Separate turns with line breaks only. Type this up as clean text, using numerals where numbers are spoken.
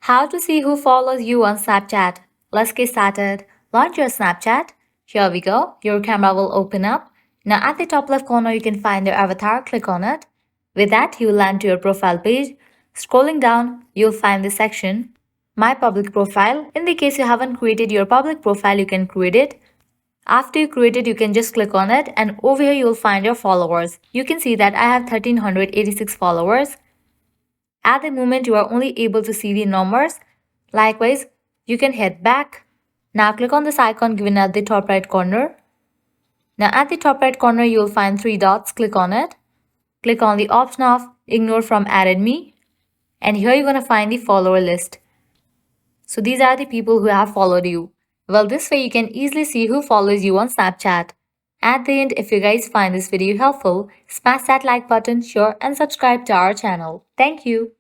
How to see who follows you on Snapchat. Let's get started. Launch your Snapchat. Here we go. Your camera will open up. Now at the top left corner, you can find your avatar. Click on it. With that, you will land to your profile page. Scrolling down, you'll find this section, My Public Profile. In the case you haven't created your public profile, you can create it. After you create it, you can just click on it, and over here you'll find your followers. You can see that I have 1386 followers. At the moment, you are only able to see the numbers. Likewise, you can head back. Now click on this icon given at the top right corner. Now at the top right corner, you will find three dots. Click on it. Click on the option of Ignore from Added Me. And here you're going to find the follower list. So these are the people who have followed you. Well, this way you can easily see who follows you on Snapchat. At the end, if you guys find this video helpful, smash that like button, share and subscribe to our channel. Thank you.